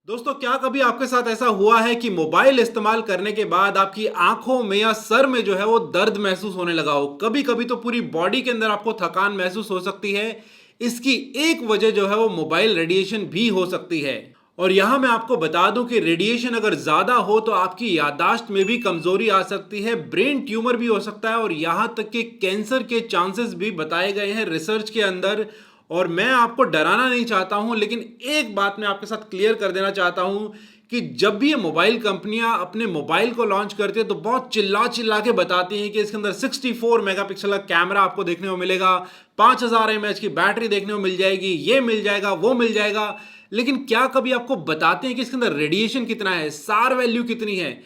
दोस्तों, क्या कभी आपके साथ ऐसा हुआ है कि मोबाइल इस्तेमाल करने के बाद आपकी आंखों में या सर में जो है वो दर्द महसूस होने लगा हो? कभी कभी तो पूरी बॉडी के अंदर आपको थकान महसूस हो सकती है। इसकी एक वजह जो है वो मोबाइल रेडिएशन भी हो सकती है। और यहां मैं आपको बता दूं कि रेडिएशन अगर ज्यादा हो तो आपकी याददाश्त में भी कमजोरी आ सकती है, ब्रेन ट्यूमर भी हो सकता है और यहां तक कि कैंसर के चांसेस भी बताए गए हैं रिसर्च के अंदर। और मैं आपको डराना नहीं चाहता हूं, लेकिन एक बात मैं आपके साथ क्लियर कर देना चाहता हूं कि जब भी ये मोबाइल कंपनियां अपने मोबाइल को लॉन्च करती है तो बहुत चिल्ला चिल्ला के बताती हैं कि इसके अंदर 64 मेगापिक्सल का कैमरा आपको देखने को मिलेगा, 5000 mAh की बैटरी देखने को मिल जाएगी, ये मिल जाएगा, वो मिल जाएगा। लेकिन क्या कभी आपको बताते हैं कि इसके अंदर रेडिएशन कितना है, सार वैल्यू कितनी है?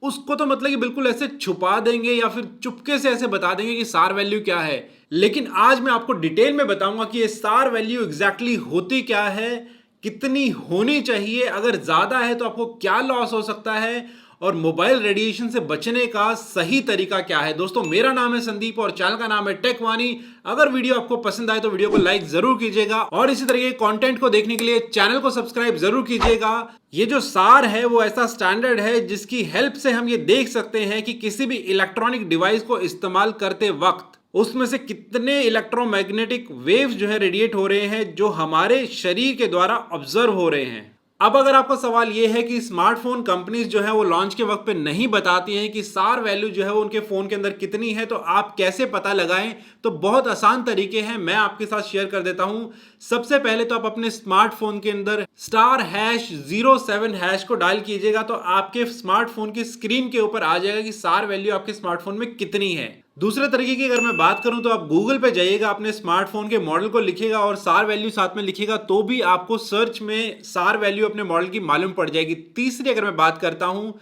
उसको तो मतलब कि बिल्कुल ऐसे छुपा देंगे या फिर चुपके से ऐसे बता देंगे कि सार वैल्यू क्या है। लेकिन आज मैं आपको डिटेल में बताऊंगा कि ये सार वैल्यू एग्जैक्टली होती क्या है, कितनी होनी चाहिए, अगर ज्यादा है तो आपको क्या लॉस हो सकता है, और मोबाइल रेडिएशन से बचने का सही तरीका क्या है। दोस्तों, मेरा नाम है संदीप और चैनल का नाम है टेक वानी। अगर वीडियो आपको पसंद आए तो वीडियो को लाइक जरूर कीजिएगा और इसी तरह के कंटेंट को देखने के लिए चैनल को सब्सक्राइब जरूर कीजिएगा। ये जो सार है वो ऐसा स्टैंडर्ड है जिसकी हेल्प से हम ये देख सकते हैं कि किसी भी इलेक्ट्रॉनिक डिवाइस को इस्तेमाल करते वक्त उसमें से कितने इलेक्ट्रोमैग्नेटिक वेव्स जो है रेडिएट हो रहे हैं, जो हमारे शरीर के द्वारा ऑब्जर्व हो रहे हैं। अब अगर आपका सवाल यह है कि स्मार्टफोन कंपनीज जो है वो लॉन्च के वक्त पे नहीं बताती हैं कि सार वैल्यू जो है वो उनके फोन के अंदर कितनी है, तो आप कैसे पता लगाएं? तो बहुत आसान तरीके हैं, मैं आपके साथ शेयर कर देता हूं। सबसे पहले तो आप अपने स्मार्टफोन के अंदर *#07# को डायल कीजिएगा तो आपके स्मार्टफोन की स्क्रीन के ऊपर आ जाएगा कि सार वैल्यू आपके स्मार्टफोन में कितनी है। दूसरे तरीके की अगर मैं बात करूं तो आप गूगल पे जाइएगा, अपने स्मार्टफोन के मॉडल को लिखिएगा और सार वैल्यू साथ में लिखिएगा तो भी आपको सर्च में सार वैल्यू अपने मॉडल की मालूम पड़ जाएगी। तीसरी अगर मैं बात करता हूं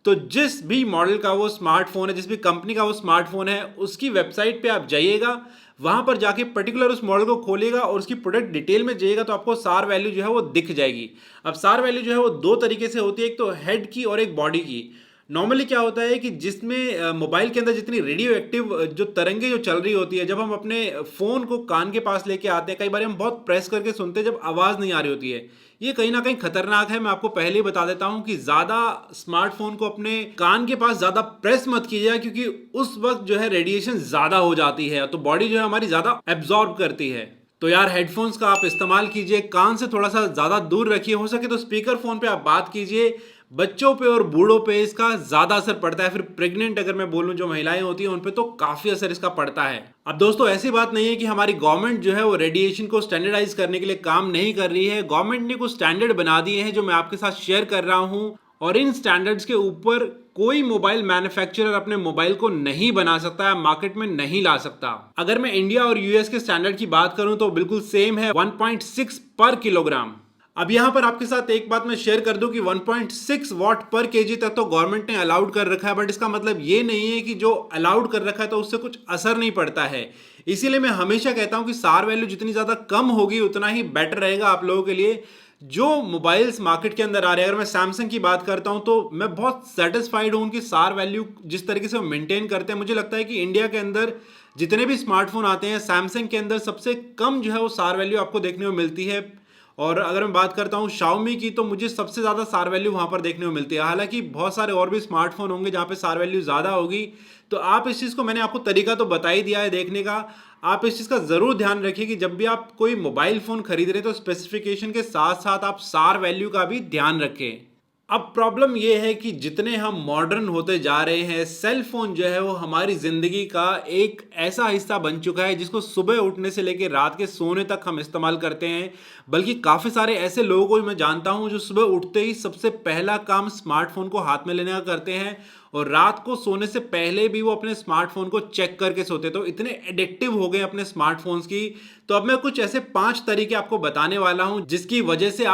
तो जिस भी मॉडल का वो स्मार्टफोन है, जिस भी कंपनी का वो स्मार्टफोन है, उसकी वेबसाइट पे आप जाइएगा, वहां पर जाके पर्टिकुलर उस मॉडल को खोलिएगा और उसकी प्रोडक्ट डिटेल में जाइएगा तो आपको सार वैल्यू जो है वो दिख जाएगी। अब सार वैल्यू जो है वो दो तरीके से होती है, एक तो हेड की और एक बॉडी की। नॉर्मली क्या होता है कि जिसमें मोबाइल के अंदर जितनी रेडियो एक्टिव जो तरंगे जो चल रही होती है, जब हम अपने फोन को कान के पास लेके आते हैं, कई बार हम बहुत प्रेस करके सुनते हैं जब आवाज नहीं आ रही होती है, ये कहीं ना कहीं खतरनाक है। मैं आपको पहले ही बता देता हूं कि ज्यादा स्मार्टफोन को अपने कान के पास ज्यादा प्रेस मत कीजिएगा, क्योंकि उस वक्त जो है रेडिएशन ज्यादा हो जाती है तो बॉडी जो है हमारी ज्यादा एब्जॉर्ब करती है। तो यार, हेडफोन्स का आप इस्तेमाल कीजिए, कान से थोड़ा सा ज्यादा दूर रखिए, हो सके तो स्पीकर फोन पे आप बात कीजिए। बच्चों पे और बूढ़ों पे इसका ज्यादा असर पड़ता है, फिर प्रेग्नेंट अगर मैं बोलूं जो महिलाएं होती हैं उन पे तो काफी असर इसका पड़ता है। अब दोस्तों, ऐसी बात नहीं है कि हमारी गवर्नमेंट जो है वो रेडिएशन को स्टैंडर्डाइज करने के लिए काम नहीं कर रही है। गवर्नमेंट ने कुछ स्टैंडर्ड बना दिए हैं जो मैं आपके साथ शेयर कर रहा हूं, और इन स्टैंडर्ड्स के ऊपर कोई मोबाइल मैन्युफैक्चरर अपने मोबाइल को नहीं बना सकता है, मार्केट में नहीं ला सकता। अगर मैं इंडिया और यूएस के स्टैंडर्ड की बात करूं तो बिल्कुल सेम है, 1.6 पर किलोग्राम। अब यहां पर आपके साथ एक बात मैं शेयर कर दूं कि 1.6 वॉट पर केजी तक तो गवर्नमेंट ने अलाउड कर रखा है, बट इसका मतलब ये नहीं है कि जो अलाउड कर रखा है तो उससे कुछ असर नहीं पड़ता है। इसीलिए मैं हमेशा कहता हूं कि सार वैल्यू जितनी ज्यादा कम होगी उतना ही बेटर रहेगा आप लोगों के लिए। जो मोबाइल्स मार्केट के अंदर आ रहे हैं, अगर मैं सैमसंग की बात करता हूं तो मैं बहुत सेटिस्फाइड हूं उनकी सार वैल्यू जिस तरीके से वो मेंटेन करते हैं। मुझे लगता है कि इंडिया के अंदर जितने भी स्मार्टफोन आते हैं, सैमसंग के अंदर सबसे कम जो है वो सार वैल्यू आपको देखने को मिलती है। और अगर मैं बात करता हूँ Xiaomi की तो मुझे सबसे ज़्यादा सार वैल्यू वहाँ पर देखने को मिलती है। हालांकि बहुत सारे और भी स्मार्टफोन होंगे जहाँ पे सार वैल्यू ज़्यादा होगी, तो आप इस चीज़ को, मैंने आपको तरीका तो बता ही दिया है देखने का। आप इस चीज़ का ज़रूर ध्यान रखिए कि जब भी आप कोई मोबाइल फ़ोन खरीद रहे हैं तो स्पेसिफिकेशन के साथ साथ आप सार वैल्यू का भी ध्यान रखें। अब प्रॉब्लम यह है कि जितने हम मॉडर्न होते जा रहे हैं, सेल फोन जो है वो हमारी जिंदगी का एक ऐसा हिस्सा बन चुका है जिसको सुबह उठने से लेकर रात के सोने तक हम इस्तेमाल करते हैं। बल्कि काफी सारे ऐसे लोगों को मैं जानता हूं जो सुबह उठते ही सबसे पहला काम स्मार्टफोन को हाथ में लेने का करते हैं और रात को सोने से पहले भी वो अपने स्मार्टफोन को चेक करके सोते। तो इतने एडिक्टिव हो गए अपने स्मार्टफोन्स की। तो अब मैं कुछ ऐसे 5 तरीके आपको बताने वाला हूं जिसकी वजह से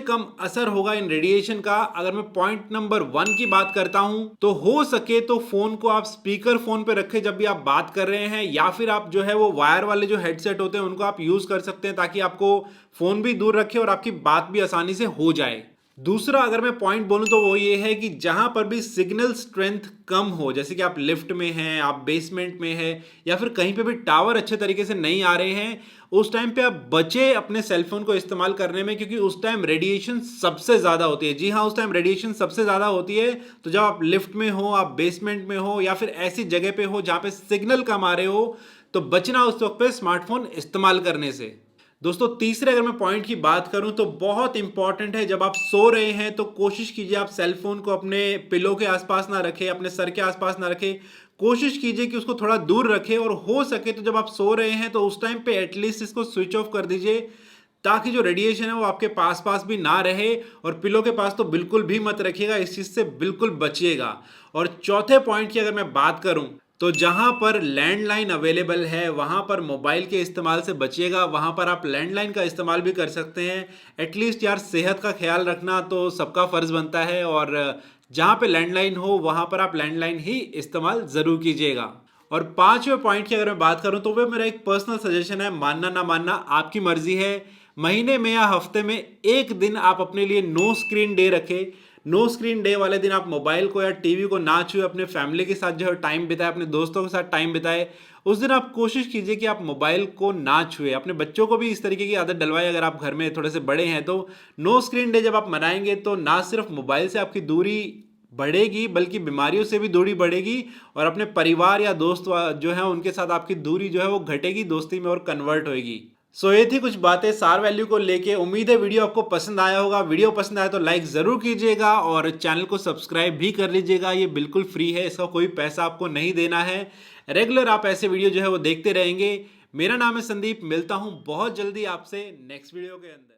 कम असर होगा इन रेडिएशन का। अगर मैं पॉइंट नंबर 1 की बात करता हूं तो हो सके तो फोन को आप स्पीकर फोन पे रखें जब भी आप बात कर रहे हैं, या फिर आप जो है वो वायर वाले जो हेडसेट होते हैं उनको आप यूज कर सकते हैं ताकि आपको फोन भी दूर रखे और आपकी बात भी आसानी से हो जाए। दूसरा अगर मैं पॉइंट बोलूं तो वो ये है कि जहां पर भी सिग्नल स्ट्रेंथ कम हो, जैसे कि आप लिफ्ट में हैं, आप बेसमेंट में हैं, या फिर कहीं पे भी टावर अच्छे तरीके से नहीं आ रहे हैं, उस टाइम पे आप बचे अपने सेलफोन को इस्तेमाल करने में, क्योंकि उस टाइम रेडिएशन सबसे ज़्यादा होती है। जी हाँ, उस टाइम रेडिएशन सबसे ज़्यादा होती है। तो जब आप लिफ्ट में हो, आप बेसमेंट में हो, या फिर ऐसी जगह पे हो जहाँ पे सिग्नल कम आ रहे हो, तो बचना उस वक्त पे स्मार्टफोन इस्तेमाल करने से। दोस्तों तीसरे अगर मैं पॉइंट की बात करूं तो बहुत इंपॉर्टेंट है, जब आप सो रहे हैं तो कोशिश कीजिए आप सेल फोन को अपने पिलो के आसपास ना रखें, अपने सर के आसपास ना रखें। कोशिश कीजिए कि उसको थोड़ा दूर रखें, और हो सके तो जब आप सो रहे हैं तो उस टाइम पे एटलीस्ट इसको स्विच ऑफ कर दीजिए, ताकि जो रेडिएशन है वो आपके पास पास भी ना रहे। और पिलो के पास तो बिल्कुल भी मत रखिएगा, इस चीज से बिल्कुल बचिएगा। और चौथे पॉइंट की अगर मैं बात करूं तो जहां पर लैंडलाइन अवेलेबल है वहां पर मोबाइल के इस्तेमाल से बचिएगा। वहां पर आप लैंडलाइन का इस्तेमाल भी कर सकते हैं। एटलीस्ट यार सेहत का ख्याल रखना तो सबका फर्ज बनता है, और जहां पे लैंडलाइन हो वहां पर आप लैंडलाइन ही इस्तेमाल जरूर कीजिएगा। और पांचवें पॉइंट की अगर मैं बात करूं तो वो मेरा एक पर्सनल सजेशन है, मानना ना मानना आपकी मर्जी है। महीने में या हफ्ते में एक दिन आप अपने लिए नो स्क्रीन डे रखें। नो स्क्रीन डे वाले दिन आप मोबाइल को या टीवी को ना छुए, अपने फैमिली के साथ जो है टाइम बिताए, अपने दोस्तों के साथ टाइम बिताए। उस दिन आप कोशिश कीजिए कि आप मोबाइल को ना छुए। अपने बच्चों को भी इस तरीके की आदत डलवाए, अगर आप घर में थोड़े से बड़े हैं तो। नो स्क्रीन डे जब आप मनाएंगे तो ना सिर्फ मोबाइल से आपकी दूरी बढ़ेगी, बल्कि बीमारियों से भी दूरी बढ़ेगी, और अपने परिवार या दोस्त जो है उनके साथ आपकी दूरी जो है वो घटेगी, दोस्ती में और कन्वर्ट होएगी। सो ये थी कुछ बातें सार वैल्यू को लेके। उम्मीद है वीडियो आपको पसंद आया होगा। वीडियो पसंद आया तो लाइक जरूर कीजिएगा, और चैनल को सब्सक्राइब भी कर लीजिएगा। ये बिल्कुल फ्री है, इसका कोई पैसा आपको नहीं देना है। रेगुलर आप ऐसे वीडियो जो है वो देखते रहेंगे। मेरा नाम है संदीप, मिलता हूं बहुत जल्दी आपसे नेक्स्ट वीडियो के अंदर।